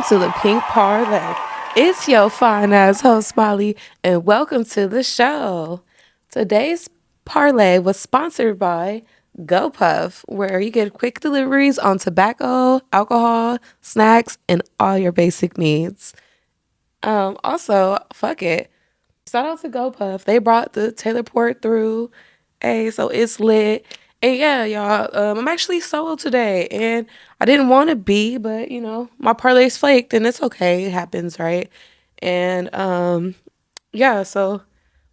to the Pink Parlay. It's your fine ass host, Molly, and welcome to the show. Today's parlay was sponsored by GoPuff, where you get quick deliveries on tobacco, alcohol, snacks, and all your basic needs. Also, fuck it. Shout out to GoPuff. They brought the Taylor Port through. Hey, so it's lit. And yeah, y'all, I'm actually solo today. And I didn't want to be, but my parlay's flaked and it's okay. It happens, right? And yeah, so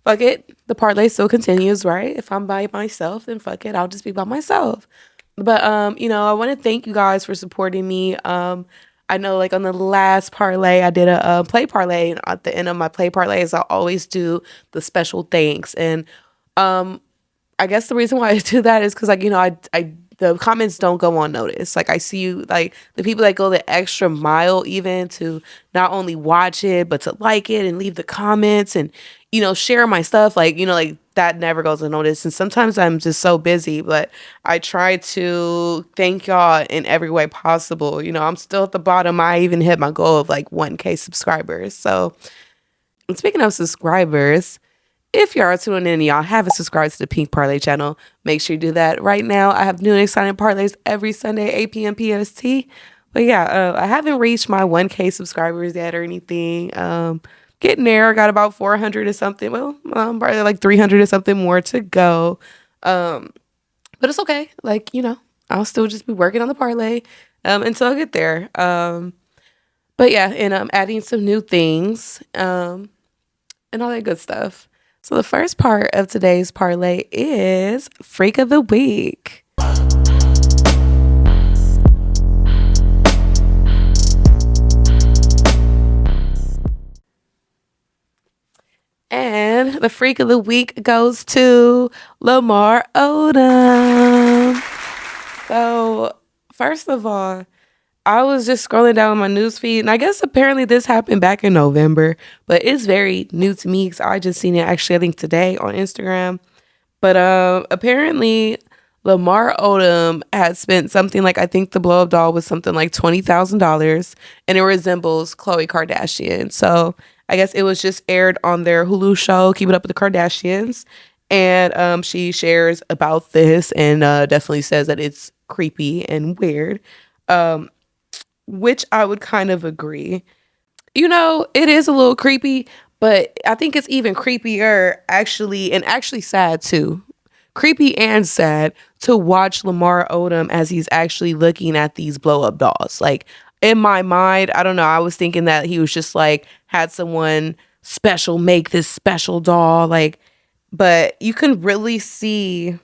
fuck it. The parlay still continues, right? If I'm by myself, then fuck it. I'll just be by myself. But I want to thank you guys for supporting me. I know like on the last parlay, I did a play parlay, and at the end of my play parlays, I always do the special thanks. And um I guess the reason why I do that is because I the comments don't go unnoticed. Like I see you like the people that go the extra mile even to not only watch it but to like it and leave the comments and share my stuff like that never goes unnoticed. And sometimes I'm just so busy, but I try to thank y'all in every way possible. I'm still at the bottom. I even hit my goal of like 1K subscribers. So and speaking of subscribers, if you are tuning in and y'all haven't subscribed to the Pink Parlay channel, make sure you do that right now. I have new and exciting parlays every Sunday, 8 p.m. PST. But yeah, I haven't reached my 1K subscribers yet or anything. Getting there. I got about 400 or something. Well, probably like 300 or something more to go. But it's okay. Like, I'll still just be working on the parlay until I get there. But yeah, and I'm adding some new things and all that good stuff. So the first part of today's parlay is Freak of the Week. And the Freak of the Week goes to Lamar Odom. So first of all, I was just scrolling down my news feed, and I guess apparently this happened back in November, but it's very new to me because I just seen it actually, I think today on Instagram. But apparently Lamar Odom had spent something like, I think the blow up doll was something like $20,000, and it resembles Khloe Kardashian. So I guess it was just aired on their Hulu show, Keep It Up with the Kardashians. And she shares about this and definitely says that it's creepy and weird. Which I would kind of agree. It is a little creepy, but I think it's even creepier actually, and actually sad too. Creepy and sad to watch Lamar Odom as he's actually looking at these blow up dolls. Like in my mind, I don't know, I was thinking that he was just like had someone special make this special doll, like, but you can really see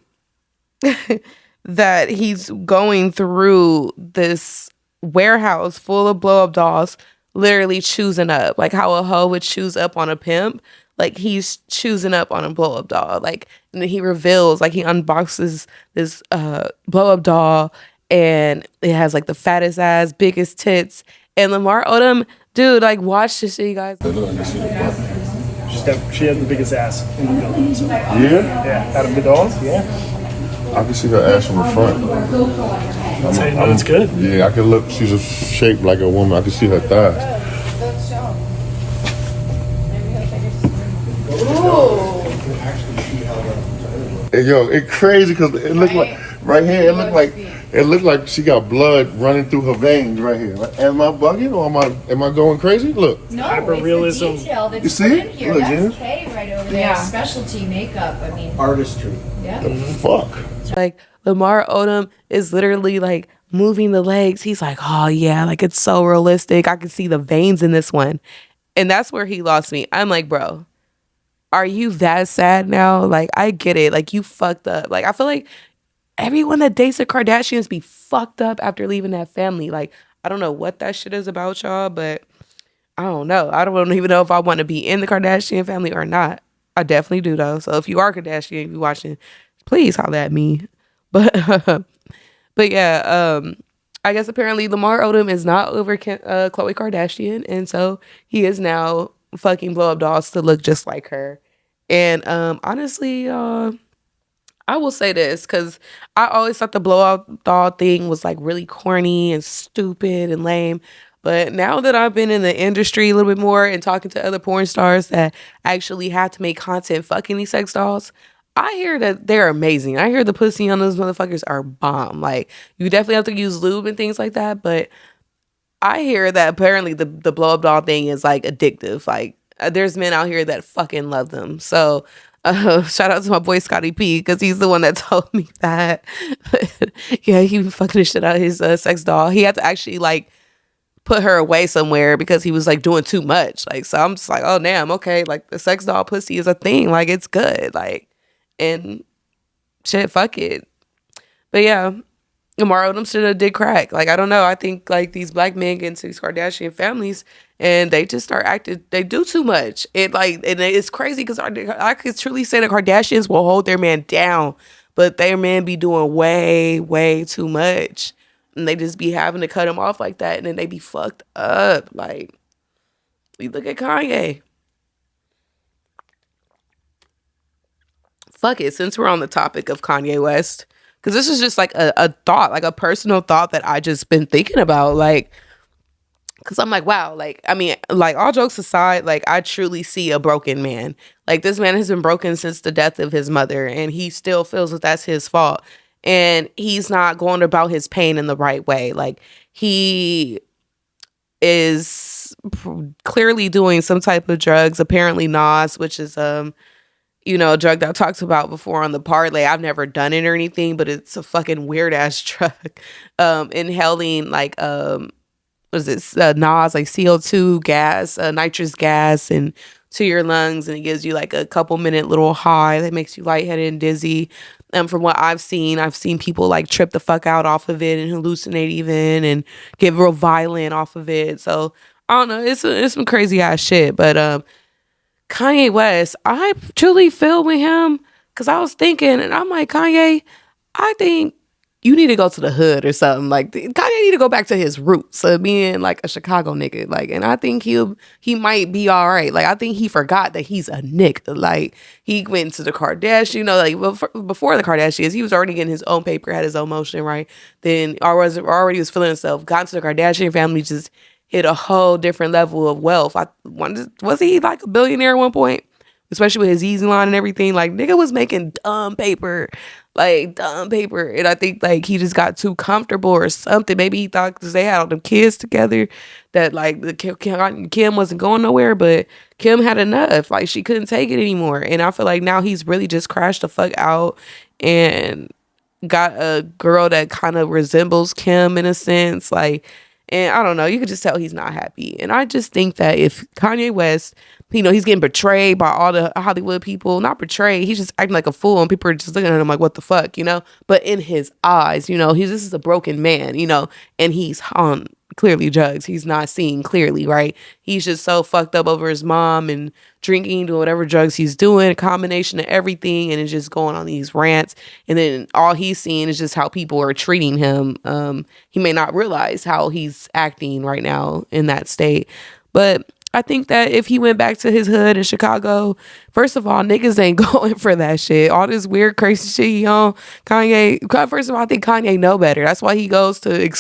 that he's going through this warehouse full of blow up dolls, literally choosing up, like how a hoe would choose up on a pimp. Like he's choosing up on a blow up doll. Like, and then he reveals, like he unboxes this blow up doll, and it has like the fattest ass, biggest tits. And Lamar Odom, dude, like watch this shit, you guys. She has the biggest ass in the building. So. Yeah? Yeah, out of the dolls, yeah. I can see her ass from the front. So you know it's good. Yeah, I can look. She's shaped like a woman. I can see her thighs. And yo, it's crazy because it looked like right here. It looked like she got blood running through her veins right here. Am I bugging or am I going crazy? Look. No, Hyper-realism. it's the detail that's You see? put in here. Look, That's Gina. Kay right over there. Yeah. Specialty makeup. I mean, Artistry. yeah. Fuck. Like Lamar Odom is literally like moving the legs. He's like, oh yeah, like it's so realistic. I can see the veins in this one. And that's where he lost me. I'm like, bro, are you that sad now? Like, I get it. Like, you fucked up. Like, I feel like everyone that dates the Kardashians be fucked up after leaving that family. Like, I don't know what that shit is about, y'all, but I don't know. I don't even know if I want to be in the Kardashian family or not. I definitely do, though. So if you are Kardashian, if you're watching, please holler at me. But but yeah, I guess apparently Lamar Odom is not over Khloe Kardashian, and so he is now fucking blow up dolls to look just like her. And honestly, I will say this because I always thought the blow up doll thing was like really corny and stupid and lame. But now that I've been in the industry a little bit more and talking to other porn stars that actually have to make content fucking these sex dolls, I hear that they're amazing. I hear the pussy on those motherfuckers are bomb. Like, you definitely have to use lube and things like that, but I hear that apparently the blow up doll thing is like addictive. Like, there's men out here that fucking love them. So, shout out to my boy Scotty P because he's the one that told me that. Yeah, he was fucking the shit out of his sex doll. He had to actually like put her away somewhere because he was like doing too much. Like, so I'm just like, oh damn, okay. Like, the sex doll pussy is a thing. Like, it's good. Like, and shit, fuck it. But yeah, Lamar Odom should have did crack. Like, I don't know. I think like these black men get into these Kardashian families and they just start acting. They do too much. And it's crazy because I could truly say the Kardashians will hold their man down, but their men be doing way, way too much, and they just be having to cut him off like that, and then they be fucked up. Like, you look at Kanye. Fuck it. Since we're on the topic of Kanye West, because this is just like a thought, like a personal thought that I just been thinking about, like, because I'm like, wow, like, I mean, like, all jokes aside, like, I truly see a broken man. Like, this man has been broken since the death of his mother, and he still feels that that's his fault, and he's not going about his pain in the right way. Like, he is clearly doing some type of drugs, apparently Nas, which is a drug that I talked about before on the parlay. I've never done it or anything, but it's a fucking weird ass drug. Inhaling like what is this? Nas, like CO2 gas, nitrous gas, and to your lungs, and it gives you like a couple minute little high that makes you lightheaded and dizzy. From what I've seen people like trip the fuck out off of it and hallucinate even and get real violent off of it. So I don't know, it's some crazy ass shit, but Kanye West, I truly feel with him because I was thinking, and I'm like, Kanye, I think you need to go to the hood or something. Like, Kanye need to go back to his roots of being like a Chicago nigga. Like, and I think he might be all right. Like, I think he forgot that he's a nigga. Like, he went to the Kardashians, like before the Kardashians, he was already getting his own paper, had his own motion, right? Then already was feeling himself, got to the Kardashian family, just hit a whole different level of wealth. Was he like a billionaire at one point? Especially with his Easy line and everything. Like, nigga was making dumb paper. Like, dumb paper. And I think, like, he just got too comfortable or something. Maybe he thought because they had all them kids together that, like, the Kim wasn't going nowhere. But Kim had enough. Like, she couldn't take it anymore. And I feel like now he's really just crashed the fuck out and got a girl that kind of resembles Kim in a sense. Like, and I don't know, you could just tell he's not happy. And I just think that if Kanye West, he's getting betrayed by all the Hollywood people, not betrayed, he's just acting like a fool and people are just looking at him like, what the fuck, But in his eyes, this is a broken man, and he's on clearly drugs. He's not seeing clearly, right? He's just so fucked up over his mom and drinking, doing whatever drugs he's doing, a combination of everything, and it's just going on these rants. And then all he's seeing is just how people are treating him. He may not realize how he's acting right now in that state. But I think that if he went back to his hood in Chicago, first of all, niggas ain't going for that shit. All this weird, crazy shit he on. Kanye, first of all, I think Kanye know better. That's why he goes to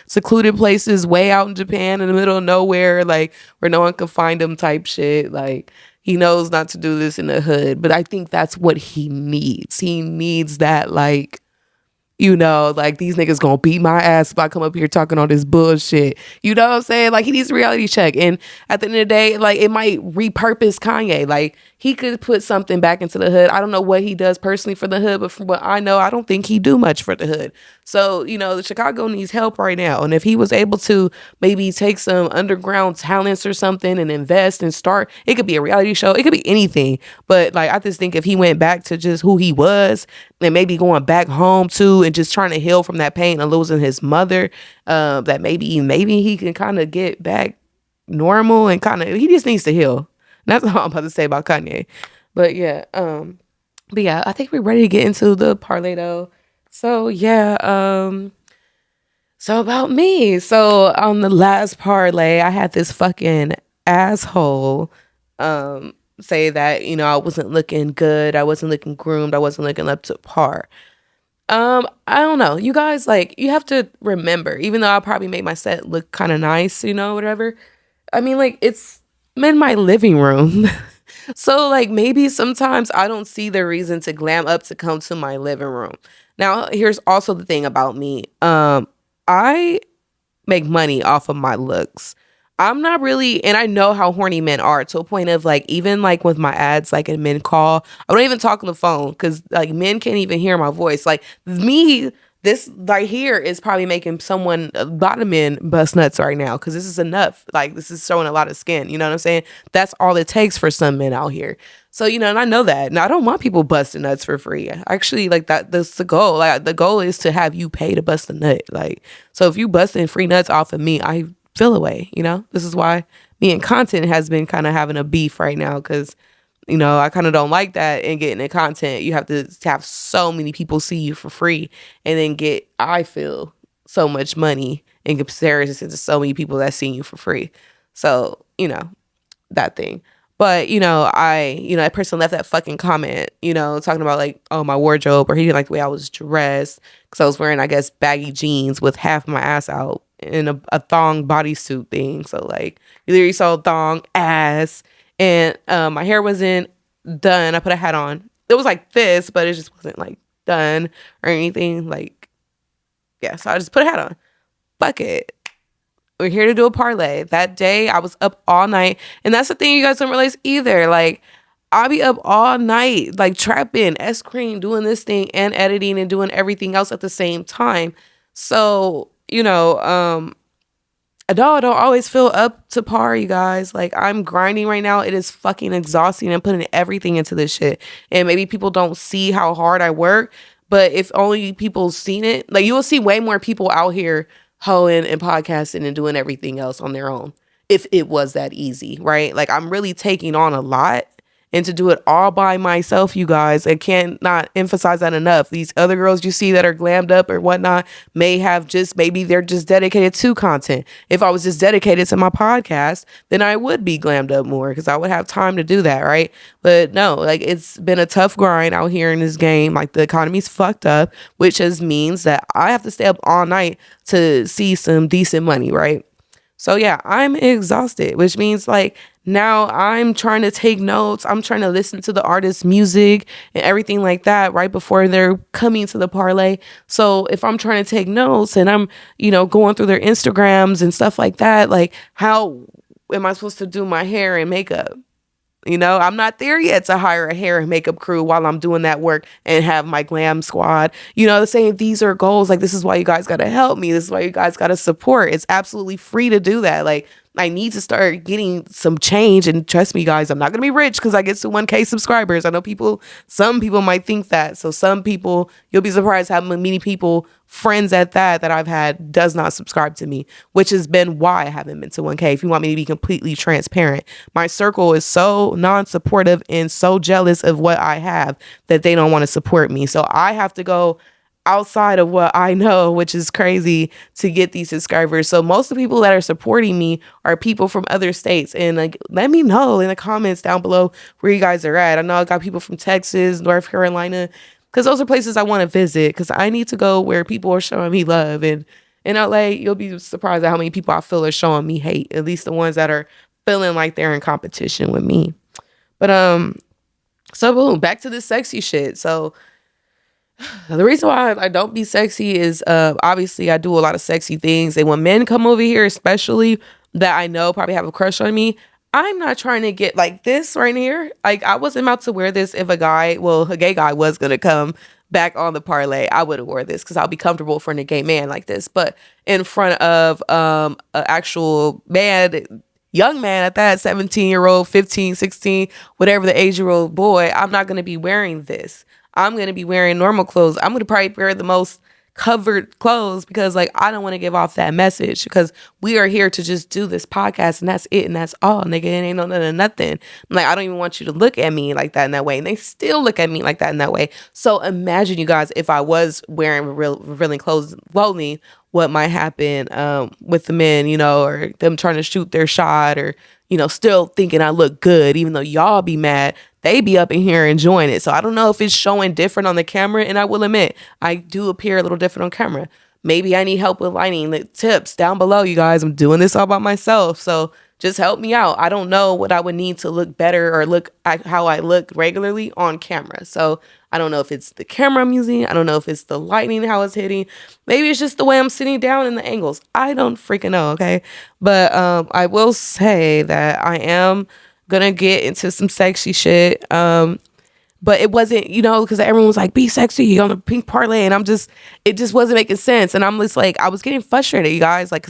secluded places way out in Japan in the middle of nowhere, like where no one can find him type shit. Like, he knows not to do this in the hood. But I think that's what he needs. He needs that, like, like, these niggas gonna beat my ass if I come up here talking all this bullshit. You know what I'm saying? Like, he needs a reality check. And at the end of the day, like, it might repurpose Kanye. Like, he could put something back into the hood. I don't know what he does personally for the hood, but from what I know, I don't think he do much for the hood. So, the Chicago needs help right now. And if he was able to maybe take some underground talents or something and invest and start, it could be a reality show. It could be anything. But, like, I just think if he went back to just who he was and maybe going back home too and just trying to heal from that pain of losing his mother, that maybe he can kind of get back normal and he just needs to heal. That's all I'm about to say about Kanye. But yeah, I think we're ready to get into the parlay though. So yeah, so about me. So on the last parlay, I had this fucking asshole say that, I wasn't looking good, I wasn't looking groomed, I wasn't looking up to par. I don't know. You guys, like, you have to remember, even though I probably made my set look kind of nice, whatever. I mean, like, it's in my living room. So, like, maybe sometimes I don't see the reason to glam up to come to my living room. Now, here's also the thing about me. I make money off of my looks. I'm not really, and I know how horny men are to a point of like, even like with my ads, like in men call, I don't even talk on the phone because like men can't even hear my voice. Like me, this right here is probably making a lot of men bust nuts right now because this is enough. Like this is showing a lot of skin. You know what I'm saying? That's all it takes for some men out here. So, and I know that. And I don't want people busting nuts for free. Actually, like that's the goal. Like the goal is to have you pay to bust a nut. Like, so if you busting free nuts off of me, I feel away. This is why me and content has been kind of having a beef right now because, I kind of don't like that and getting the content. You have to have so many people see you for free and then I feel, so much money in comparison to so many people that see you for free. So, that thing. But, that person left that fucking comment, talking about like, oh, my wardrobe, or he didn't like the way I was dressed because I was wearing, I guess, baggy jeans with half my ass out in a thong bodysuit thing. So like, you literally saw thong ass, and my hair wasn't done. I put a hat on. It was like this, but it just wasn't like done or anything. Like, yeah, so I just put a hat on. Fuck it. We're here to do a parlay. That day I was up all night. And that's the thing you guys don't realize either. Like, I'll be up all night, like trapping, S-cream, doing this thing and editing and doing everything else at the same time. So, I don't always feel up to par, you guys. Like, I'm grinding right now. It is fucking exhausting. I'm putting everything into this shit. And maybe people don't see how hard I work, but if only people seen it, like, you will see way more people out here hoeing and podcasting and doing everything else on their own if it was that easy, right? Like, I'm really taking on a lot. And to do it all by myself, you guys, I can't not emphasize that enough. These other girls you see that are glammed up or whatnot maybe they're just dedicated to content. If I was just dedicated to my podcast, then I would be glammed up more because I would have time to do that, right? But no, like, it's been a tough grind out here in this game. Like, the economy's fucked up, which just means that I have to stay up all night to see some decent money, right? So yeah, I'm exhausted, which means like now I'm trying to take notes. I'm trying to listen to the artist's music and everything like that right before they're coming to the parlay. So if I'm trying to take notes and I'm, going through their Instagrams and stuff like that, like, how am I supposed to do my hair and makeup? I'm not there yet to hire a hair and makeup crew while I'm doing that work and have my glam squad. Saying these are goals. Like, this is why you guys got to help me. This is why you guys got to support. It's absolutely free to do that. Like, I need to start getting some change. And trust me, guys, I'm not going to be rich because I get to 1K subscribers. I know some people might think that. So some people, you'll be surprised how many people, friends at that I've had, does not subscribe to me, which has been why I haven't been to 1K. If you want me to be completely transparent, my circle is so non-supportive and so jealous of what I have that they don't want to support me. So I have to go outside of what I know, which is crazy, to get these subscribers. So most of the people that are supporting me are people from other states. And like, let me know in the comments down below where you guys are at. I know I got people from Texas, North Carolina, because those are places I want to visit, because I need to go where people are showing me love. And in LA, you'll be surprised at how many people I feel are showing me hate, at least the ones that are feeling like they're in competition with me. But so boom, back to this sexy shit. So the reason why I don't be sexy is obviously I do a lot of sexy things. And when men come over here, especially that I know probably have a crush on me, I'm not trying to get like this right here. Like, I wasn't about to wear this if a gay guy was going to come back on the parlay. I would have wore this because I'll be comfortable for a gay man like this. But in front of an actual man, young man at that, 17-year-old, 15, 16, whatever the age-year-old boy, I'm not going to be wearing this. I'm going to be wearing normal clothes. I'm going to probably wear the most covered clothes because, like, I don't want to give off that message, because we are here to just do this podcast and that's it and that's all, nigga. It ain't no nothing. I'm like, I don't even want you to look at me like that in that way. And they still look at me like that in that way. So imagine, you guys, if I was wearing revealing clothing, what might happen with the men, or them trying to shoot their shot, or still thinking I look good, even though y'all be mad. They be up in here enjoying it. So I don't know if it's showing different on the camera. And I will admit, I do appear a little different on camera. Maybe I need help with lighting. The tips down below, you guys. I'm doing this all by myself. So just help me out. I don't know what I would need to look better or look how I look regularly on camera. So I don't know if it's the camera I'm using. I don't know if it's the lighting, how it's hitting. Maybe it's just the way I'm sitting down in the angles. I don't freaking know, okay? But I will say that I am gonna get into some sexy shit. But it wasn't, because everyone was like, be sexy on the pink parlay. And it just wasn't making sense. And I'm just like, I was getting frustrated, you guys. Like,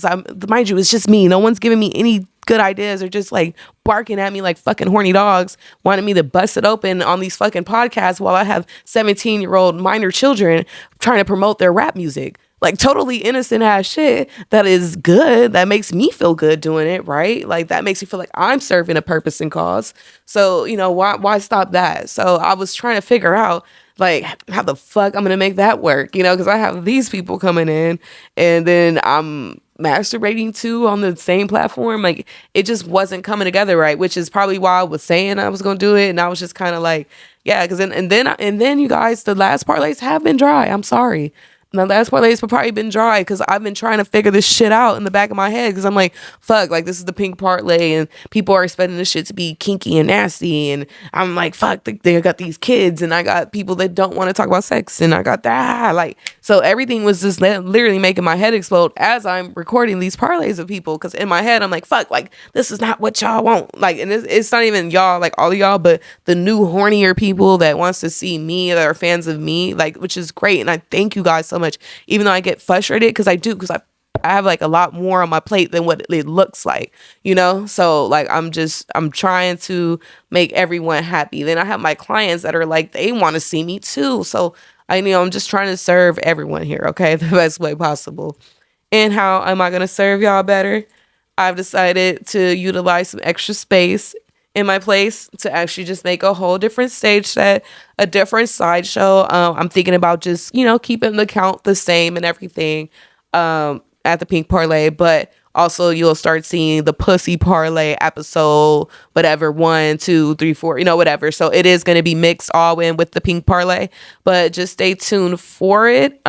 mind you, it's just me. No one's giving me any good ideas or just like barking at me like fucking horny dogs, wanting me to bust it open on these fucking podcasts while I have 17-year-old minor children trying to promote their rap music. Like totally innocent ass shit that is good, that makes me feel good doing it, right? Like that makes me feel like I'm serving a purpose and cause. So, why stop that? So I was trying to figure out like how the fuck I'm gonna make that work, because I have these people coming in and then I'm masturbating too on the same platform. Like it just wasn't coming together right, which is probably why I was saying I was gonna do it. And I was just kind of like, yeah, because and then you guys, the last parlays have been dry. I'm sorry. My last parlays have probably been dry because I've been trying to figure this shit out in the back of my head because I'm like, fuck, like this is the pink parlay and people are expecting this shit to be kinky and nasty. And I'm like, fuck, they got these kids and I got people that don't want to talk about sex and I got that. Like, so everything was just literally making my head explode as I'm recording these parlays of people because in my head, I'm like, fuck, like this is not what y'all want. Like, and it's not even y'all, like all of y'all, but the new hornier people that wants to see me, that are fans of me, like, which is great. And I thank you guys so much, even though I get frustrated because I have like a lot more on my plate than what it looks like, so like I'm trying to make everyone happy. Then I have my clients that are like they want to see me too, so I'm just trying to serve everyone here, okay, the best way possible. And how am I going to serve y'all better? I've decided to utilize some extra space in my place to actually just make a whole different stage set, a different sideshow. I'm thinking about just, keeping the count the same and everything at the Pink Parlay, but also you'll start seeing the Pussy Parlay episode, whatever, 1, 2, 3, 4, whatever. So it is going to be mixed all in with the Pink Parlay, but just stay tuned for it.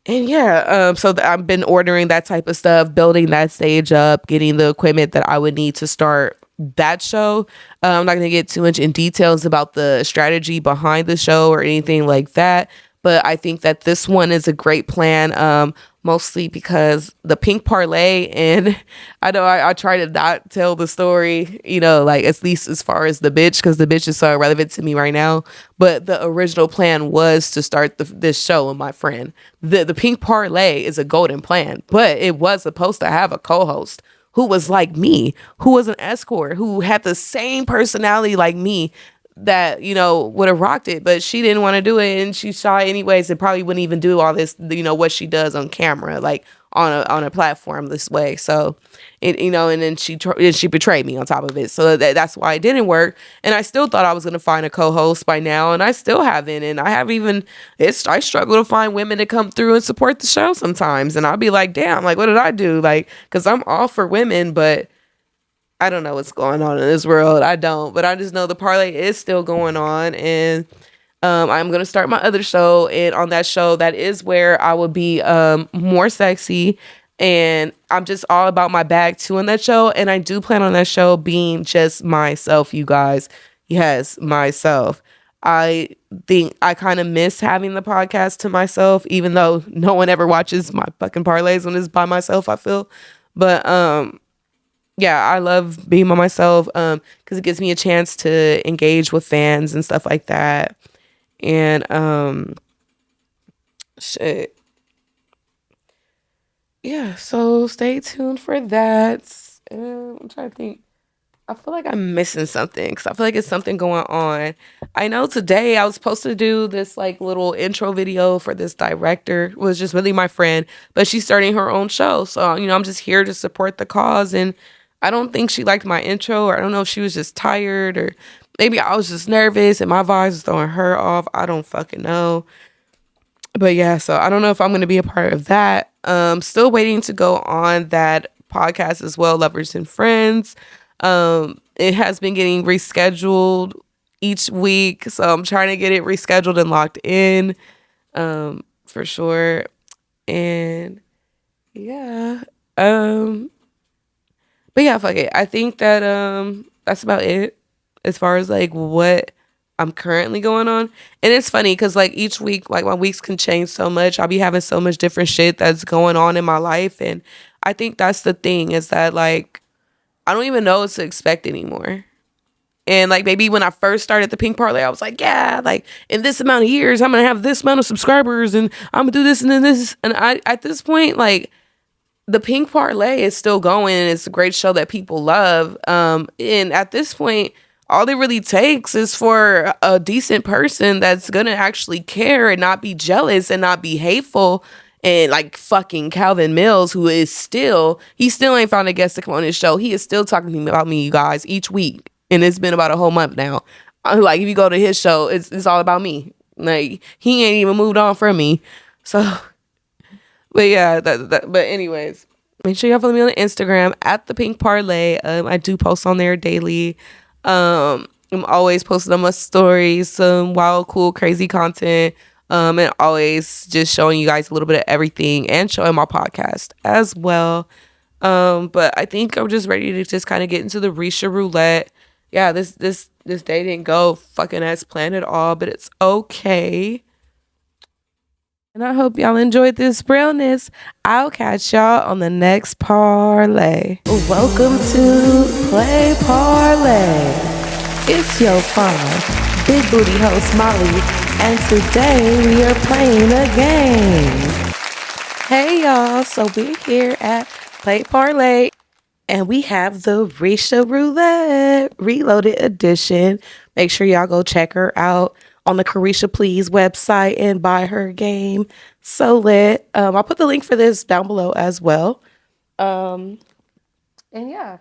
And yeah, so I've been ordering that type of stuff, building that stage up, getting the equipment that I would need to start that show. I'm not going to get too much in details about the strategy behind the show or anything like that. But I think that this one is a great plan, mostly because the Pink Parlay, and I know I try to not tell the story, like at least as far as the bitch, because the bitch is so irrelevant to me right now. But the original plan was to start this show with my friend. The Pink Parlay is a golden plan, but it was supposed to have a co-host who was like me, who was an escort, who had the same personality like me, that would have rocked it, but she didn't want to do it and she's shy anyways and probably wouldn't even do all this what she does on camera, like on a platform this way. So and then she betrayed me on top of it, so that's why it didn't work. And I still thought I was going to find a co-host by now, and I still haven't. And I struggle to find women to come through and support the show sometimes, and I'll be like, damn, like what did I do? Like, because I'm all for women, but I don't know what's going on in this world. I don't, but I just know the parlay is still going on, and I'm gonna start my other show, and on that show, that is where I will be more sexy, and I'm just all about my bag too on that show. And I do plan on that show being just myself, you guys. Yes, myself. I think I kind of miss having the podcast to myself, even though no one ever watches my fucking parlays when it's by myself, I feel. But yeah, I love being by myself because it gives me a chance to engage with fans and stuff like that. And shit. Yeah, so stay tuned for that. I'm trying to think. I feel like I'm missing something because I feel like it's something going on. I know today I was supposed to do this like little intro video for this director. It was just really my friend, but she's starting her own show. So, I'm just here to support the cause. And I don't think she liked my intro, or I don't know if she was just tired, or maybe I was just nervous and my voice was throwing her off. I don't fucking know. But yeah, so I don't know if I'm going to be a part of that. Still waiting to go on that podcast as well, Lovers and Friends. It has been getting rescheduled each week, so I'm trying to get it rescheduled and locked in, for sure. And yeah, but yeah, fuck it. I think that that's about it as far as like what I'm currently going on. And it's funny because like each week, like my weeks can change so much. I'll be having so much different shit that's going on in my life. And I think that's the thing is that like I don't even know what to expect anymore. And like maybe when I first started the Pink Parlay, I was like, yeah, like in this amount of years, I'm gonna have this amount of subscribers and I'm gonna do this and then this. And I at this point, like the Pink Parlay is still going. And it's a great show that people love. And at this point, all it really takes is for a decent person that's gonna actually care and not be jealous and not be hateful. And like fucking Calvin Mills, who is still, he still ain't found a guest to come on his show. He is still talking to me about me, you guys, each week. And it's been about a whole month now. Like if you go to his show, it's all about me. Like he ain't even moved on from me. So but yeah, but anyways, make sure y'all follow me on Instagram at the Pink Parlay. I do post on there daily. I'm always posting on my stories, some wild, cool, crazy content. And always just showing you guys a little bit of everything and showing my podcast as well. But I think I'm just ready to just kind of get into the Resha Roulette. Yeah, this day didn't go fucking as planned at all, but it's okay. And I hope y'all enjoyed this realness. I'll catch y'all on the next parlay. Welcome to Play Parlay. It's your fine, big booty host Molly, and today we are playing a game. Hey y'all, so we're here at Play Parlay, and we have the Resha Roulette Reloaded Edition. Make sure y'all go check her out on the Carisha Please website and buy her game. So lit. I'll put the link for this down below as well. And yeah.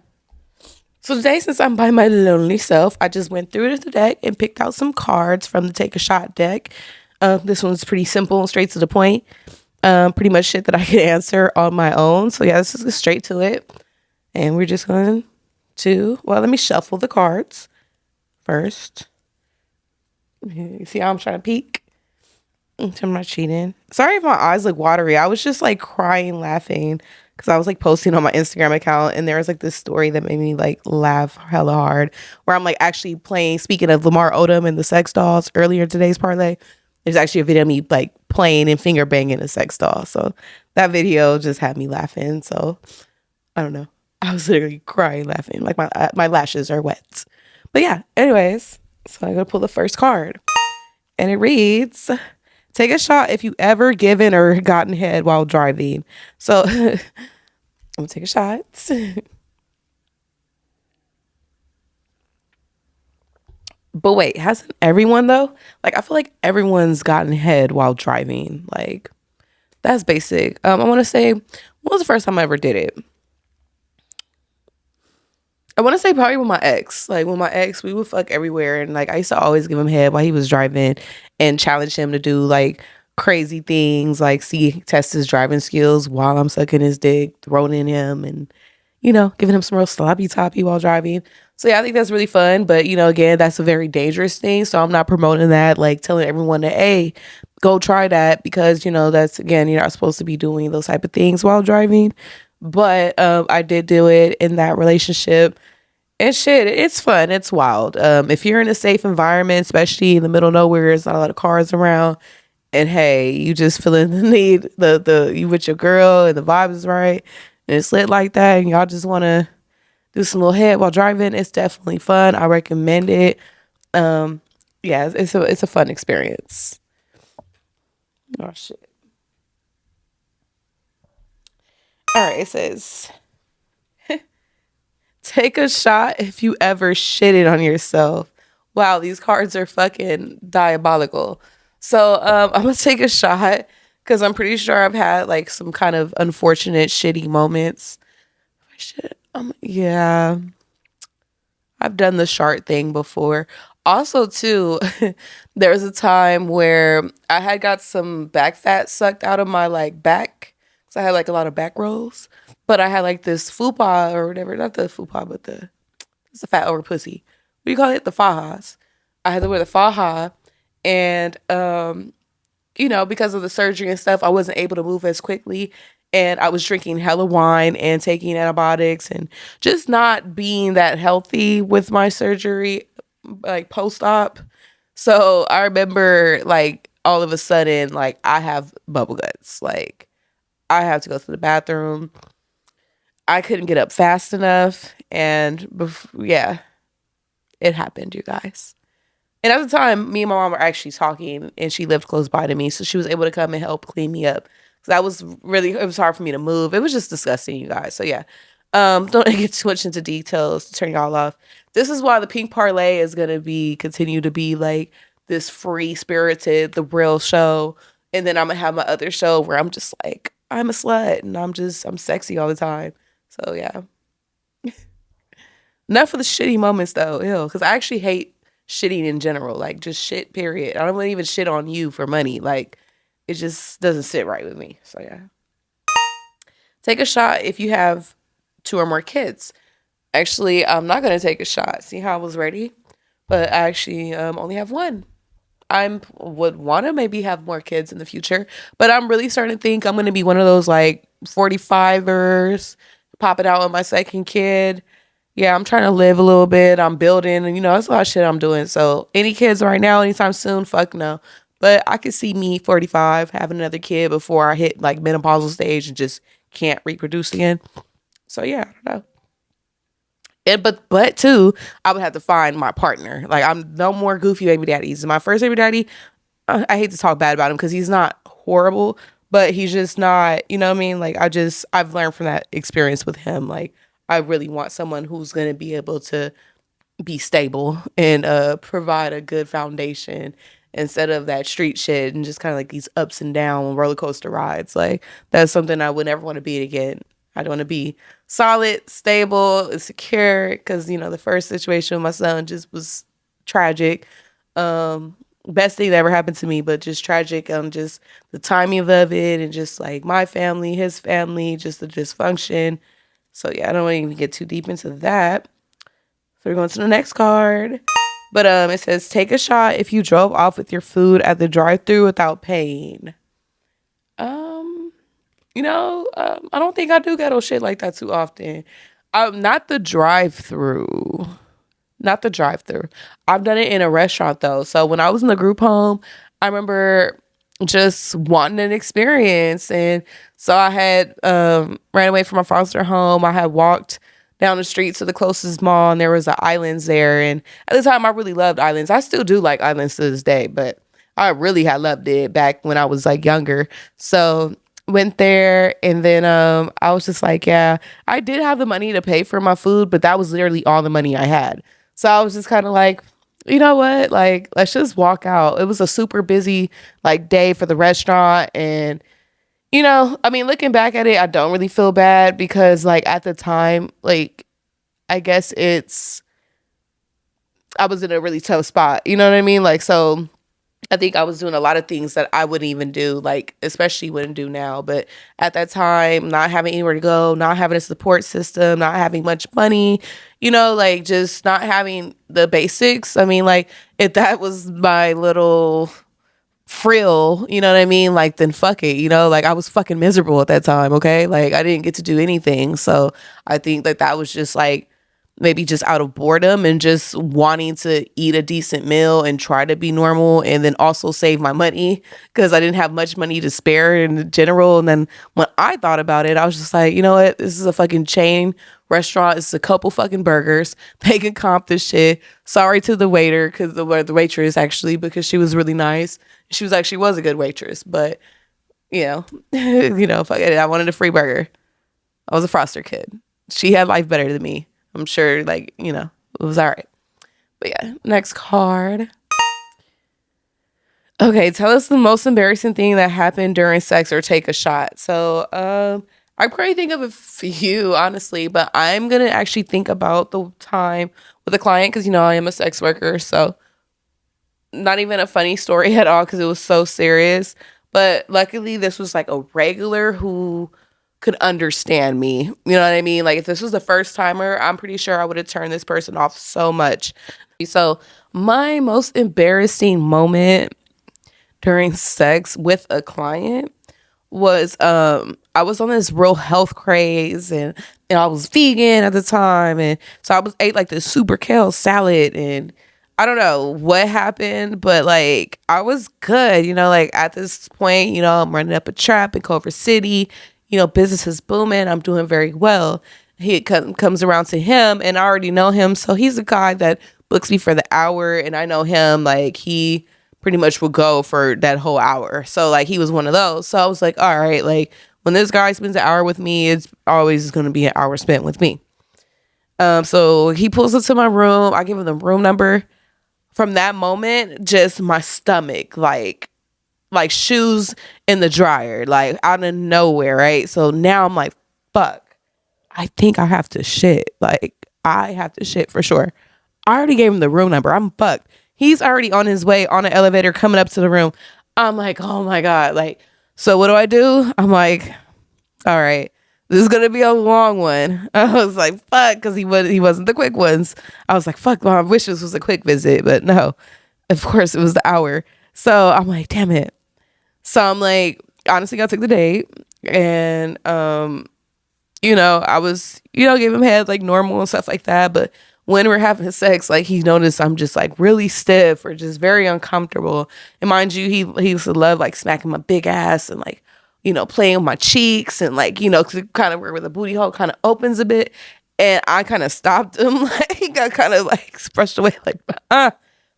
So today, since I'm by my lonely self, I just went through the deck and picked out some cards from the Take a Shot deck. This one's pretty simple and straight to the point. Pretty much shit that I can answer on my own. So yeah, this is straight to it. And we're just going to, well, let me shuffle the cards first. You see how I'm trying to peek? I'm not cheating. Sorry if my eyes look watery. I was just like crying, laughing because I was like posting on my Instagram account and there was like this story that made me like laugh hella hard where I'm like actually playing, speaking of Lamar Odom and the sex dolls earlier today's parlay, there's actually a video of me like playing and finger banging a sex doll. So that video just had me laughing. So I don't know. I was literally crying, laughing. Like my lashes are wet. But yeah, anyways. So I'm going to pull the first card. And it reads, take a shot if you ever given or gotten head while driving. So I'm going to take a shot. But wait, hasn't everyone though? Like I feel like everyone's gotten head while driving. Like that's basic. I want to say, when was the first time I ever did it? I want to say probably with my ex. Like with my ex, we would fuck everywhere. And like I used to always give him head while he was driving and challenge him to do like crazy things, like test his driving skills while I'm sucking his dick, throwing in him and, you know, giving him some real sloppy toppy while driving. So yeah, I think that's really fun. But, you know, again, that's a very dangerous thing. So I'm not promoting that, like telling everyone that, hey, go try that because, you know, that's, again, you're not supposed to be doing those type of things while driving. But I did do it in that relationship. And shit, it's fun. It's wild. If you're in a safe environment, especially in the middle of nowhere, there's not a lot of cars around. And hey, you just feeling the need, you with your girl and the vibe is right. And it's lit like that. And y'all just want to do some little head while driving. It's definitely fun. I recommend it. Yeah, it's a fun experience. Oh shit. All right, it says, take a shot if you ever shitted on yourself. Wow, these cards are fucking diabolical. So I'm gonna take a shot because I'm pretty sure I've had like some kind of unfortunate shitty moments. Yeah, I've done the shark thing before. Also, too, there was a time where I had got some back fat sucked out of my like back because I had like a lot of back rolls. But I had like this fupa or whatever, not the fupa, but it's a fat over pussy. What do you call it? The fajas. I had to wear the faja, and because of the surgery and stuff, I wasn't able to move as quickly. And I was drinking hella wine and taking antibiotics and just not being that healthy with my surgery, like post op. So I remember, like, all of a sudden, like, I have bubble guts. Like, I have to go to the bathroom. I couldn't get up fast enough. And yeah, it happened, you guys. And at the time, me and my mom were actually talking, and she lived close by to me, so she was able to come and help clean me up. So it was hard for me to move. It was just disgusting, you guys. So yeah, don't get too much into details to turn y'all off. This is why the Pink Parlay is gonna continue to be like this free spirited, the real show, and then I'm gonna have my other show where I'm just like I'm a slut and I'm sexy all the time. So yeah, enough of the shitty moments though, ew, because I actually hate shitting in general, like just shit, period. I don't even shit on you for money. Like, it just doesn't sit right with me. So yeah. Take a shot if you have two or more kids. Actually, I'm not gonna take a shot. See how I was ready? But I actually only have one. I would want to maybe have more kids in the future, but I'm really starting to think I'm gonna be one of those like 45ers, popping out with my second kid. Yeah, I'm trying to live a little bit. I'm building, and that's a lot of shit I'm doing. So any kids right now, anytime soon, fuck no. But I could see me 45 having another kid before I hit like menopausal stage and just can't reproduce again. So yeah, I don't know. And but too, I would have to find my partner. Like, I'm no more goofy baby daddies. My first baby daddy, I hate to talk bad about him because he's not horrible, but he's just not, you know what I mean? Like, I've learned from that experience with him. Like, I really want someone who's going to be able to be stable and provide a good foundation instead of that street shit and just kind of like these ups and down roller coaster rides. Like, that's something I would never want to be again. I don't want to be solid, stable, and secure because, the first situation with my son just was tragic. Best thing that ever happened to me, but just tragic. Just the timing of it and just like my family, his family, just the dysfunction. So yeah, I don't want to even get too deep into that. So we're going to the next card. But it says take a shot if you drove off with your food at the drive-thru without paying. I don't think I do ghetto shit like that too often. Not the drive-thru. Not the drive-thru. I've done it in a restaurant though. So when I was in the group home, I remember just wanting an experience, and so I had ran away from my foster home. I had walked down the street to the closest mall, and there was a Islands there. And at the time, I really loved Islands. I still do like Islands to this day, but I really had loved it back when I was like younger. So went there, and then I was just like, yeah, I did have the money to pay for my food, but that was literally all the money I had. So I was just kind of like, you know what? Like, let's just walk out. It was a super busy like day for the restaurant. And, I mean, looking back at it, I don't really feel bad because like at the time, like, I guess I was in a really tough spot. You know what I mean? Like, so I think I was doing a lot of things that I wouldn't even do, like, especially wouldn't do now. But at that time, not having anywhere to go, not having a support system, not having much money, like just not having the basics. I mean, like, if that was my little frill, you know what I mean? Like, then fuck it, like I was fucking miserable at that time. Okay. Like, I didn't get to do anything. So I think that was just like, maybe just out of boredom and just wanting to eat a decent meal and try to be normal and then also save my money because I didn't have much money to spare in general. And then when I thought about it, I was just like, you know what? This is a fucking chain restaurant. It's a couple fucking burgers. They can comp this shit. Sorry to the waiter because the waitress actually, because she was really nice. She was a good waitress, but fuck it. I wanted a free burger. I was a Foster kid. She had life better than me. I'm sure, like, it was all right. But yeah, next card. Okay, tell us the most embarrassing thing that happened during sex or take a shot. So, I probably think of a few, honestly, but I'm going to actually think about the time with a client because, I am a sex worker. So not even a funny story at all because it was so serious. But luckily, this was like a regular who could understand me. You know what I mean? Like, if this was the first timer, I'm pretty sure I would have turned this person off so much. So, my most embarrassing moment during sex with a client was I was on this real health craze, and I was vegan at the time, and so I was ate like this super kale salad, and I don't know what happened, but like I was good, like at this point, I'm running up a trap in Culver City, business is booming, I'm doing very well. He comes around to him, and I already know him, so he's a guy that books me for the hour, and I know him, like he pretty much will go for that whole hour. So like he was one of those. So I was like, all right, like when this guy spends an hour with me, it's always going to be an hour spent with me. So he pulls into my room. I give him the room number. From that moment, just my stomach, like shoes in the dryer, like out of nowhere, right? So now I'm like, fuck, I think I have to shit. Like I have to shit for sure. I already gave him the room number. I'm fucked. He's already on his way on an elevator coming up to the room. I'm like, oh my God. Like, so what do? I'm like, all right, this is gonna be a long one. I was like, fuck, because he wasn't the quick ones. I was like, fuck, well, I wish this was a quick visit, but no, of course it was the hour. So I'm like, damn it. So I'm like, honestly, I took the date, and I was, give him head like normal and stuff like that. But when we're having sex, like he noticed I'm just like really stiff or just very uncomfortable. And mind you, he used to love like smacking my big ass and like, playing with my cheeks and like, kind of where the booty hole kind of opens a bit. And I kind of stopped him. Like he got kind of like brushed away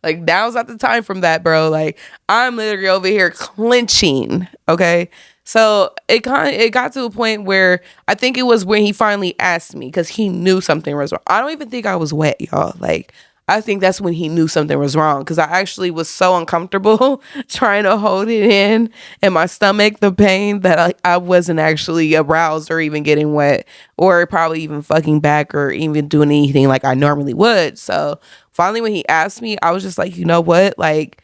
like now's not the time from that, bro. Like I'm literally over here clenching. Okay. So it got to a point where I think it was when he finally asked me because he knew something was wrong. I don't even think I was wet, y'all. Like I think that's when he knew something was wrong because I actually was so uncomfortable trying to hold it in my stomach, the pain that I wasn't actually aroused or even getting wet or probably even fucking back or even doing anything like I normally would. So finally, when he asked me, I was just like, you know what? Like,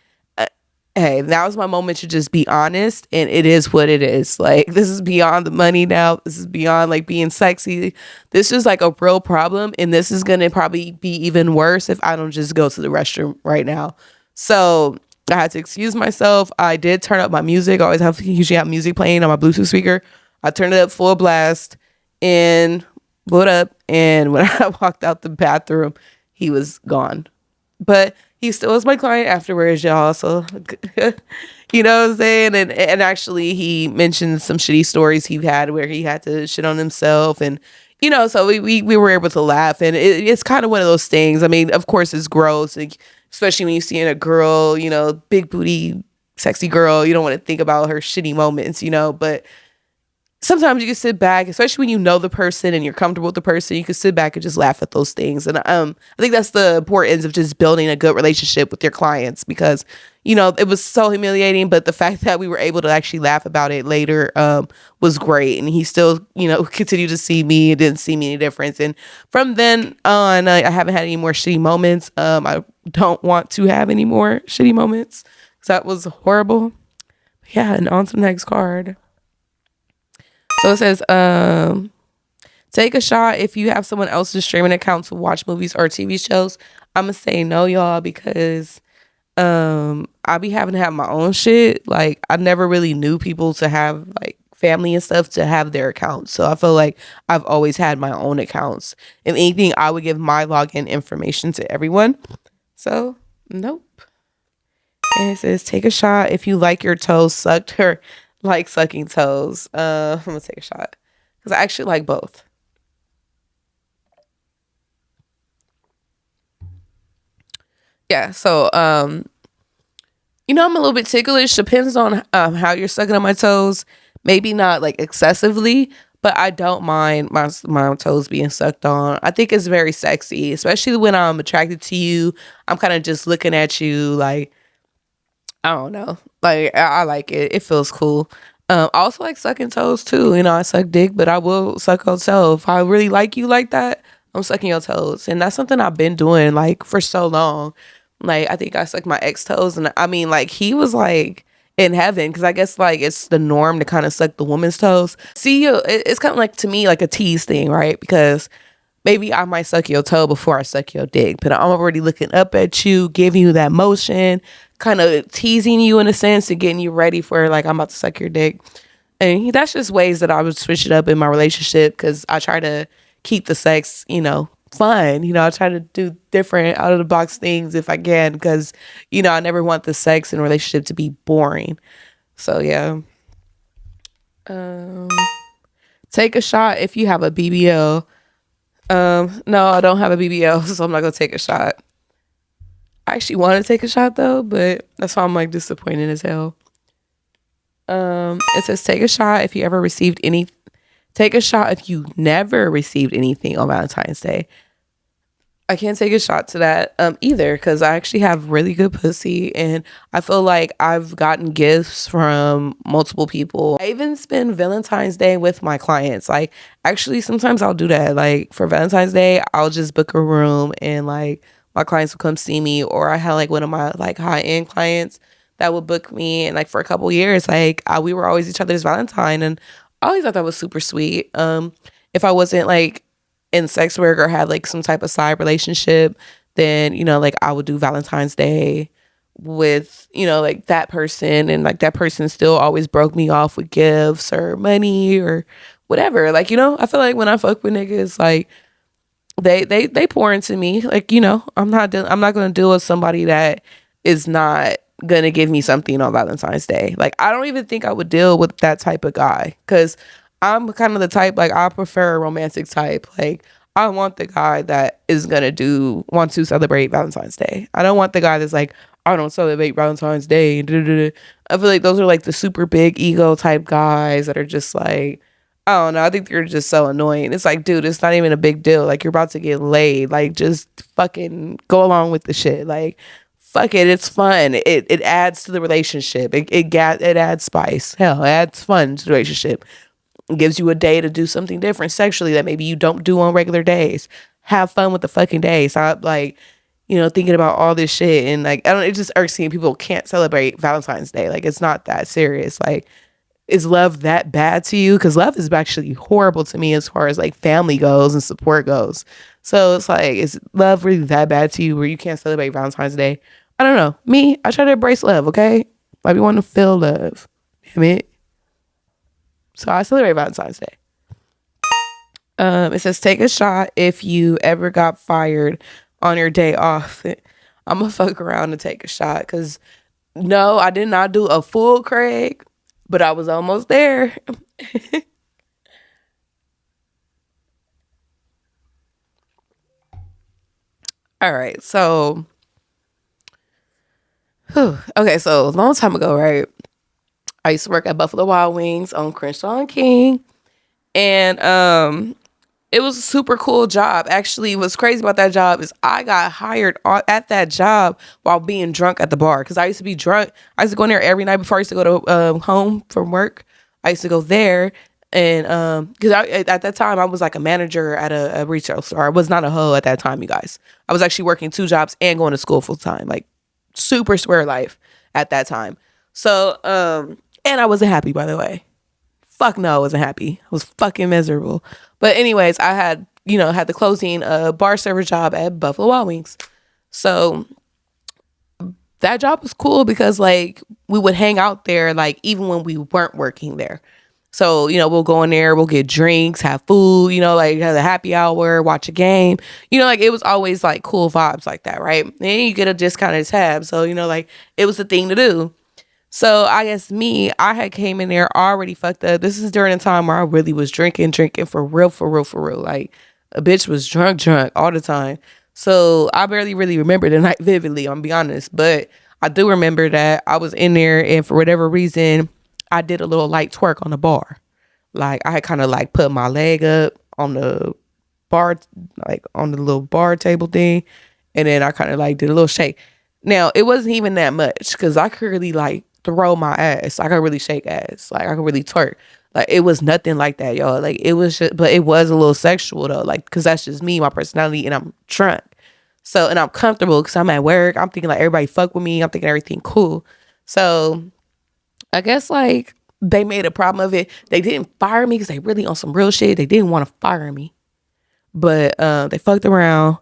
hey, that was my moment to just be honest, and it is what it is. Like, this is beyond the money now. This is beyond like being sexy. This is like a real problem, and this is gonna probably be even worse if I don't just go to the restroom right now. So I had to excuse myself. I did turn up my music. I always usually have music playing on my Bluetooth speaker. I turned it up full blast and blew it up. And when I walked out the bathroom, he was gone. But he still was my client afterwards, y'all. So, you know what I'm saying? And actually, he mentioned some shitty stories he had where he had to shit on himself. And, so we were able to laugh. And it's kind of one of those things. I mean, of course, it's gross, like, especially when you see in a girl, big booty, sexy girl. You don't want to think about her shitty moments, but sometimes you can sit back, especially when you know the person and you're comfortable with the person, you can sit back and just laugh at those things. And I think that's the importance of just building a good relationship with your clients because, it was so humiliating, but the fact that we were able to actually laugh about it later was great. And he still, continued to see me and didn't see me any difference. And from then on, I haven't had any more shitty moments. I don't want to have any more shitty moments because that was horrible. Yeah, and on to the next card. So it says, take a shot if you have someone else's streaming account to watch movies or TV shows. I'm going to say no, y'all, because I be having to have my own shit. Like, I never really knew people to have, like, family and stuff to have their accounts. So I feel like I've always had my own accounts. If anything, I would give my login information to everyone. So, nope. And it says, take a shot if you like your toes sucked or like sucking toes. I'm gonna take a shot because I actually like both. Yeah, so I'm a little bit ticklish. Depends on how you're sucking on my toes. Maybe not like excessively, but I don't mind my toes being sucked on. I think it's very sexy, especially when I'm attracted to you. I'm kind of just looking at you like, I don't know. Like, I like it. It feels cool. I also like sucking toes too. I suck dick, but I will suck your toe. If I really like you like that, I'm sucking your toes. And that's something I've been doing like for so long. Like I think I sucked my ex toes, and I mean, like he was like in heaven because I guess like it's the norm to kind of suck the woman's toes. See, it's kind of like to me like a tease thing, right? Because maybe I might suck your toe before I suck your dick, but I'm already looking up at you, giving you that motion, kind of teasing you in a sense and getting you ready for like I'm about to suck your dick. And that's just ways that I would switch it up in my relationship because I try to keep the sex, fun. I try to do different out of the box things if I can because, I never want the sex and relationship to be boring. So, yeah. Um, Take a shot if you have a BBL. No, I don't have a BBL, so I'm not going to take a shot. I actually want to take a shot though, but that's why I'm like disappointed as hell. It says take a shot if you ever received any. Take a shot if you never received anything on Valentine's Day. I can't take a shot to that either because I actually have really good pussy and I feel like I've gotten gifts from multiple people. I even spend Valentine's Day with my clients. Like actually sometimes I'll do that. Like for Valentine's Day, I'll just book a room and like my clients will come see me, or I had like one of my like high-end clients that would book me, and like for a couple years like we were always each other's Valentine, and I always thought that was super sweet. If I wasn't like in sex work or had like some type of side relationship, then like I would do Valentine's Day with like that person, and like that person still always broke me off with gifts or money or whatever. Like I feel like when I fuck with niggas, like they pour into me. Like I'm not gonna deal with somebody that is not gonna give me something on Valentine's Day. Like I don't even think I would deal with that type of guy because I'm kind of the type, like I prefer a romantic type. Like I want the guy that is gonna want to celebrate Valentine's Day. I don't want the guy that's like, I don't celebrate Valentine's Day. I feel like those are like the super big ego type guys that are just like, I don't know. I think they're just so annoying. It's like, dude, it's not even a big deal. Like you're about to get laid. Like just fucking go along with the shit. Like fuck it, it's fun. It adds to the relationship. It adds spice. Hell, it adds fun to the relationship. It gives you a day to do something different sexually that maybe you don't do on regular days. Have fun with the fucking day. Stop like, thinking about all this shit, and like I don't. It just irks me people can't celebrate Valentine's Day. Like it's not that serious. Like is love that bad to you? Because love is actually horrible to me as far as like family goes and support goes. So it's like, is love really that bad to you where you can't celebrate Valentine's Day? I don't know. Me, I try to embrace love, okay? Like we want to feel love. Damn it. So I celebrate Valentine's Day. It says take a shot if you ever got fired on your day off. I'm gonna fuck around and take a shot because no, I did not do a full Craig, but I was almost there. All right, so okay, so a long time ago, right? I used to work at Buffalo Wild Wings on Crenshaw and King, and it was a super cool job. Actually, what's crazy about that job is I got hired at that job while being drunk at the bar because I used to be drunk. I used to go in there every night before I used to go to home from work. I used to go there, and because at that time I was like a manager at a retail store. I was not a hoe at that time, you guys. I was actually working two jobs and going to school full time, like super square life at that time. So, and I wasn't happy, by the way. Fuck no, I wasn't happy. I was fucking miserable. But anyways, I had the closing bar server job at Buffalo Wild Wings. So that job was cool because like we would hang out there like even when we weren't working there. So, we'll go in there, we'll get drinks, have food, like have a happy hour, watch a game. Like it was always like cool vibes like that, right? And you get a discounted tab. So, like it was the thing to do. So I guess I had came in there already fucked up. This is during a time where I really was drinking for real. Like a bitch was drunk all the time. So I barely really remember the night vividly, I'm gonna be honest. But I do remember that I was in there and for whatever reason, I did a little light twerk on the bar. Like I had kind of like put my leg up on the bar, like on the little bar table thing. And then I kind of like did a little shake. Now it wasn't even that much because I could really like throw my ass. I could really shake ass. Like I could really twerk. Like it was nothing like that, y'all. Like it was just, but it was a little sexual though. Like, cause that's just me, my personality, and I'm drunk. So, and I'm comfortable because I'm at work. I'm thinking like everybody fuck with me. I'm thinking everything cool. So I guess like they made a problem of it. They didn't fire me because they really on some real shit. They didn't want to fire me, but they fucked around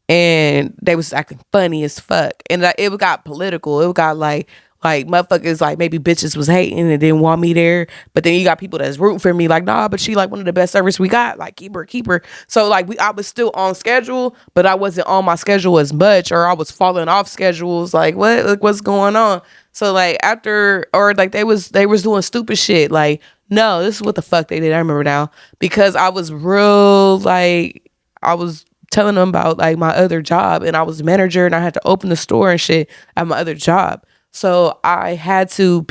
and they was acting funny as fuck, and it got political. It got like motherfuckers like maybe bitches was hating and didn't want me there, but then you got people that's rooting for me like, nah, but she like one of the best service we got, like keep her. So like I was still on schedule, but I wasn't on my schedule as much, or I was falling off schedules. Like what's going on? So like after, or like they was doing stupid shit. Like, no, this is what the fuck they did. I remember now, because I was real like, I was telling them about like my other job, and I was manager and I had to open the store and shit at my other job. So I had to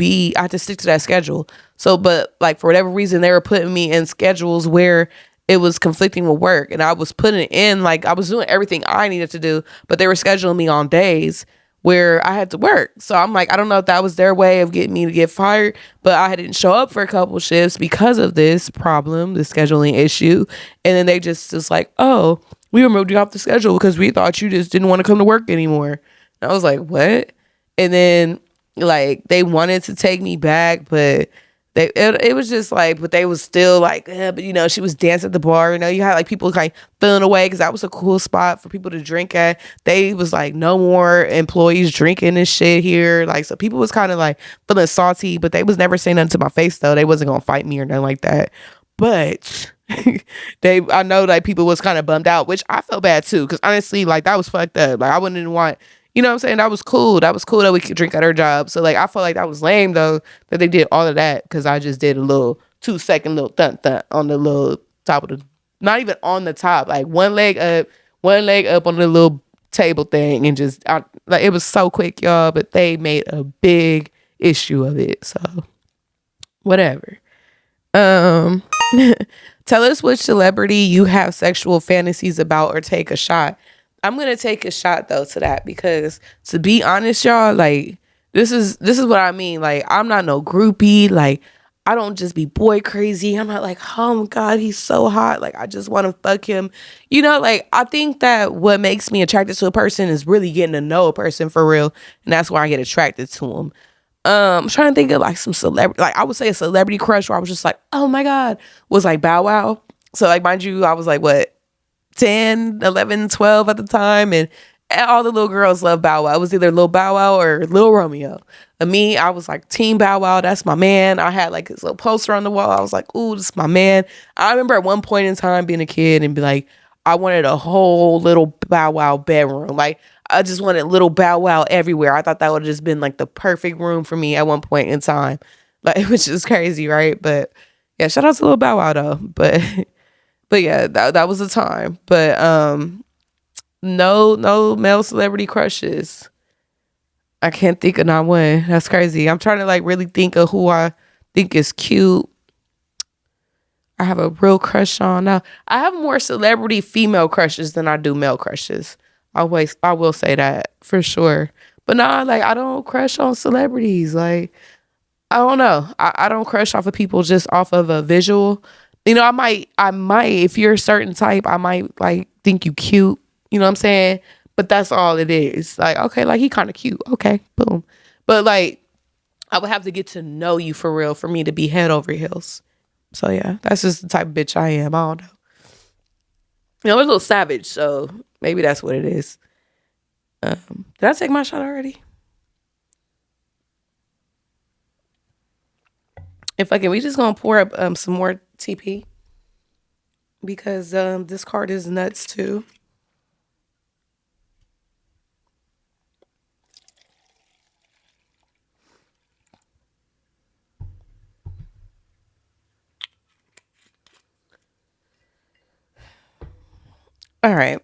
stick to that schedule. So, but like for whatever reason, they were putting me in schedules where it was conflicting with work, and I was putting it in, like I was doing everything I needed to do, but they were scheduling me on days where I had to work. So I'm like, I don't know if that was their way of getting me to get fired, but I didn't show up for a couple shifts because of this problem, the scheduling issue. And then they just like, oh, we removed you off the schedule because we thought you just didn't want to come to work anymore. And I was like, what? And then like they wanted to take me back, but it was just like, but they was still like, but you know, she was dancing at the bar. You know, you had like people kind of feeling away because that was a cool spot for people to drink at. They was like, no more employees drinking this shit here. Like, so people was kind of like feeling salty, but they was never saying nothing to my face though. They wasn't gonna fight me or nothing like that. But I know like people was kind of bummed out, which I felt bad too, because honestly, like that was fucked up. Like I wouldn't even want, you know what I'm saying? That was cool. That was cool that we could drink at her job. So like I felt like that was lame though, that they did all of that, because I just did a little 2 second little thunk thunk on the little top of the, not even on the top, like one leg up on the little table thing, and just like it was so quick, y'all. But they made a big issue of it. So whatever. Um Tell us which celebrity you have sexual fantasies about, or take a shot. I'm gonna take a shot though to that, because to be honest, y'all, like this is what I mean. Like I'm not no groupie. Like I don't just be boy crazy. I'm not like, oh my God, he's so hot. Like I just want to fuck him. You know, like I think that what makes me attracted to a person is really getting to know a person for real. And that's why I get attracted to them. I'm trying to think of like some celebrity, like I would say a celebrity crush where I was just like, oh my God, was like Bow Wow. So like, mind you, I was like, what, 10, 11, 12 at the time. And all the little girls love Bow Wow. It was either Lil Bow Wow or Lil Romeo. And me, I was like, Team Bow Wow, that's my man. I had like this little poster on the wall. I was like, ooh, this is my man. I remember at one point in time being a kid and be like, I wanted a whole little Bow Wow bedroom. Like, I just wanted little Bow Wow everywhere. I thought that would have just been like the perfect room for me at one point in time. Like, which is crazy, right? But yeah, shout out to Lil Bow Wow though. But yeah, that was the time. But no male celebrity crushes. I can't think of not one. That's crazy. I'm trying to like really think of who I think is cute. I have a real crush on. Now, I have more celebrity female crushes than I do male crushes. I will say that for sure. But nah, like I don't crush on celebrities. Like I don't know. I don't crush off of people just off of a visual. You know, I might, if you're a certain type, I might like think you cute. You know what I'm saying? But that's all it is. Like, okay, like he kind of cute. Okay, boom. But like, I would have to get to know you for real for me to be head over heels. So yeah, that's just the type of bitch I am. I don't know. You know, I'm a little savage, so maybe that's what it is. Did I take my shot already? If I can, we just gonna pour up some more TP, because this card is nuts too. All right.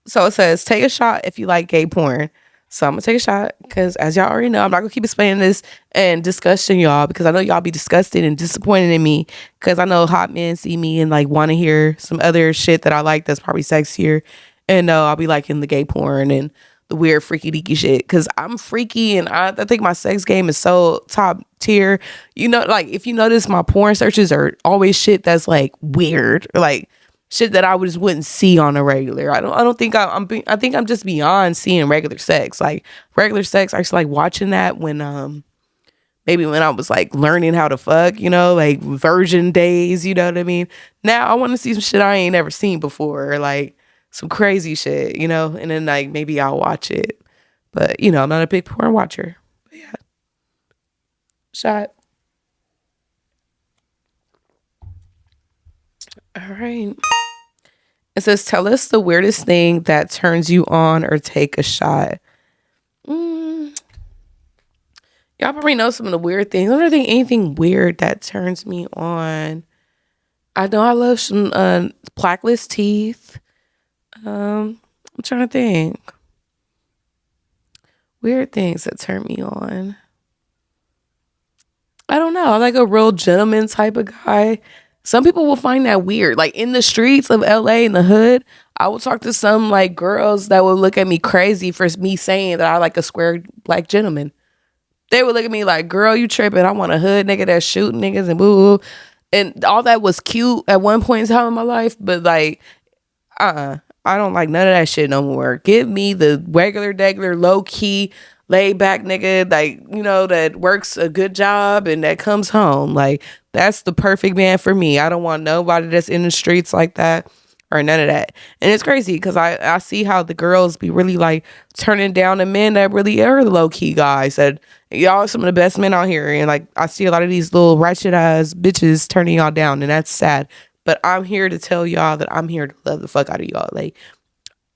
So it says, take a shot if you like gay porn. So I'm gonna take a shot because, as y'all already know, I'm not gonna keep explaining this and discussing y'all, because I know y'all be disgusted and disappointed in me, because I know hot men see me and like want to hear some other shit that I like that's probably sexier, and I'll be liking the gay porn and the weird freaky deaky shit, because I'm freaky and I think my sex game is so top tier. You know, like if you notice, my porn searches are always shit that's like weird, like shit that I just wouldn't see on a regular. I don't think I think I'm just beyond seeing regular sex. Like regular sex, I used to like watching that when maybe when I was like learning how to fuck, like virgin days, you know what I mean? Now I want to see some shit I ain't never seen before, like some crazy shit, and then like maybe I'll watch it. But I'm not a big porn watcher. But yeah. Shot. All right. It says, tell us the weirdest thing that turns you on or take a shot. Y'all probably know some of the weird things. I don't think anything weird that turns me on. I know I love some blackless teeth. I'm trying to think. Weird things that turn me on. I don't know. I like a real gentleman type of guy. Some people will find that weird. Like in the streets of LA in the hood, I will talk to some like girls that would look at me crazy for me saying that I like a square black gentleman. They would look at me like, girl, you tripping. I want a hood nigga that's shooting niggas and boo. And all that was cute at one point in time in my life. But like, I don't like none of that shit no more. Give me the regular, low key, laid back nigga, like, that works a good job and that comes home. Like, that's the perfect man for me. I don't want nobody that's in the streets like that or none of that. And it's crazy because I see how the girls be really like turning down the men that really are the low key guys that y'all are some of the best men out here. And like, I see a lot of these little ratchet ass bitches turning y'all down, and that's sad. But I'm here to tell y'all that I'm here to love the fuck out of y'all. Like,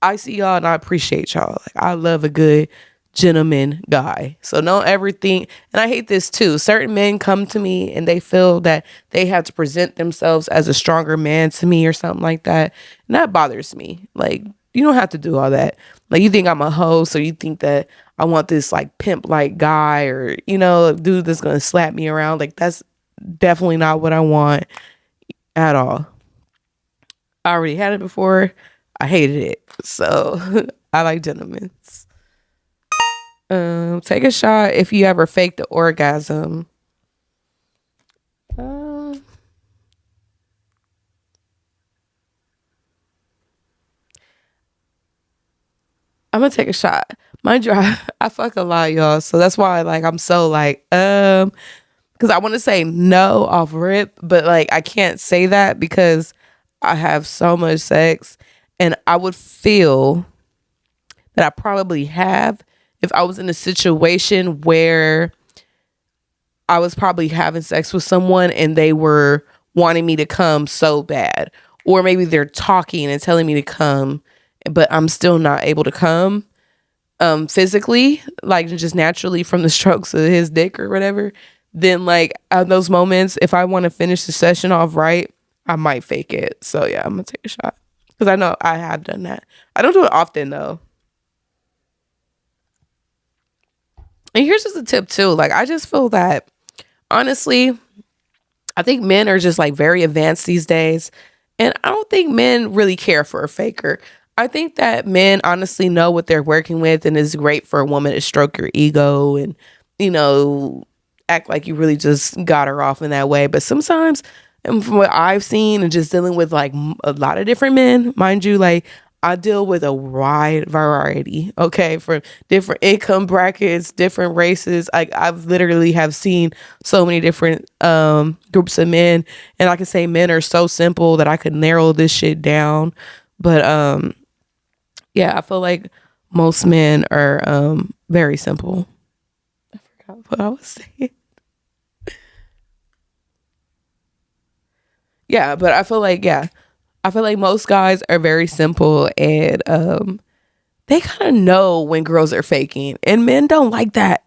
I see y'all and I appreciate y'all. Like, I love a good gentleman guy. So don't ever think, and I hate this too. Certain men come to me and they feel that they have to present themselves as a stronger man to me or something like that. And that bothers me. Like, you don't have to do all that. Like, you think I'm a hoe, so you think that I want this like pimp like guy or, a dude that's going to slap me around. Like, that's definitely not what I want at all. I already had it before. I hated it. So I like gentlemen's. Take a shot if you ever faked the orgasm. I'm gonna take a shot. Mind you, I fuck a lot, y'all. So that's why like I'm so like because I want to say no off rip, but like I can't say that because I have so much sex, and I would feel that I probably have if I was in a situation where I was probably having sex with someone and they were wanting me to come so bad, or maybe they're talking and telling me to come, but I'm still not able to come physically, like just naturally from the strokes of his dick or whatever. Then like at those moments, if I want to finish the session off right, I might fake it. So yeah, I'm gonna take a shot because I know I have done that. I don't do it often though. And here's just a tip too. Like, I just feel that honestly, I think men are just like very advanced these days. And I don't think men really care for a faker. I think that men honestly know what they're working with, and it's great for a woman to stroke your ego and, act like you really just got her off in that way. But sometimes, and from what I've seen and just dealing with like a lot of different men, mind you, like I deal with a wide variety, okay, from different income brackets, different races. I've literally have seen so many different groups of men, and I can say men are so simple that I could narrow this shit down. But yeah, I feel like most men are very simple. I forgot what I was saying. Yeah, but I feel like most guys are very simple, and they kind of know when girls are faking, and men don't like that.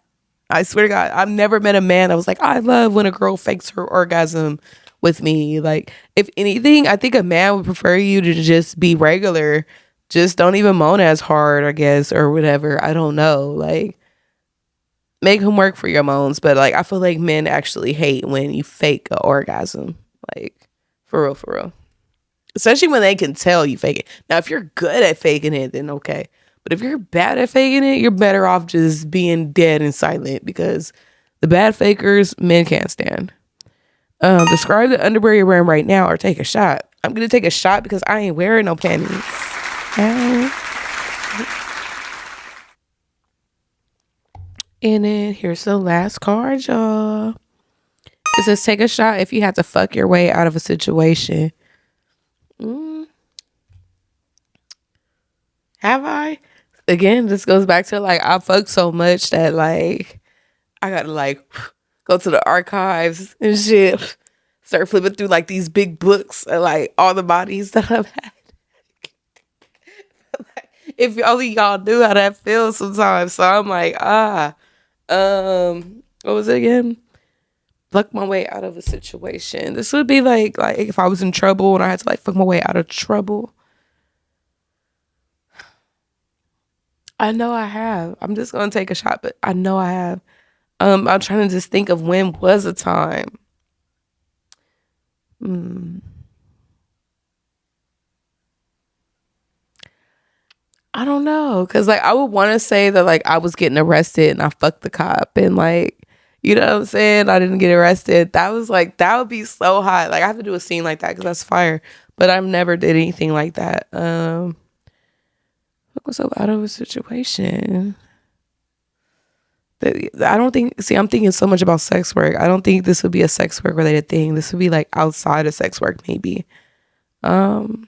I swear to God, I've never met a man that was like, I love when a girl fakes her orgasm with me. Like, if anything, I think a man would prefer you to just be regular. Just don't even moan as hard, I guess, or whatever. I don't know. Like, make him work for your moans. But like, I feel like men actually hate when you fake an orgasm. Like, for real, for real. Especially when they can tell you fake it. Now, if you're good at faking it, then okay. But if you're bad at faking it, you're better off just being dead and silent, because the bad fakers, men can't stand. Describe the underwear you're wearing right now or take a shot. I'm gonna take a shot because I ain't wearing no panties. And then here's the last card, y'all. It says take a shot if you have to fuck your way out of a situation. Have I? Again, this goes back to like I fucked so much that like I gotta like go to the archives and shit. Start flipping through like these big books of like all the bodies that I've had. If only y'all knew how that feels sometimes. So I'm like, what was it again? Fuck my way out of a situation. This would be like if I was in trouble and I had to like fuck my way out of trouble. I know I have. I'm just gonna take a shot, but I know I have. I'm trying to just think of when was a time. I don't know, cause like I would want to say that like I was getting arrested and I fucked the cop and like you know what I'm saying. I didn't get arrested. That was like that would be so hot. Like I have to do a scene like that because that's fire. But I've never did anything like that. Fuck myself out of a situation. I don't think. See, I'm thinking so much about sex work. I don't think this would be a sex work related thing. This would be like outside of sex work, maybe. I've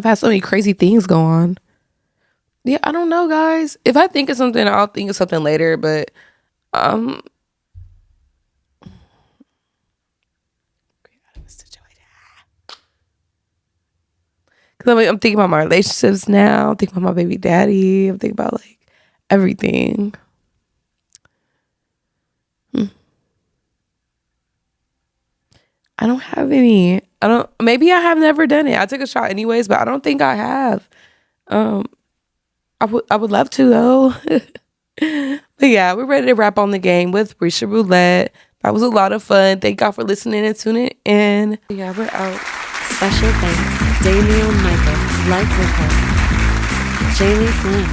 had so many crazy things go on. Yeah, I don't know, guys. If I think of something, I'll think of something later. But because I'm thinking about my relationships now. I'm thinking about my baby daddy. I'm thinking about like everything. I don't have any. I don't. Maybe I have never done it. I took a shot anyways, but I don't think I have. I would love to though. But yeah, we're ready to wrap on the game with Resha Roulette. That was a lot of fun. Thank y'all for listening and tuning in. Yeah, we're out. Special thanks, Daniel Michael, Life with Her, Jamie Flynn,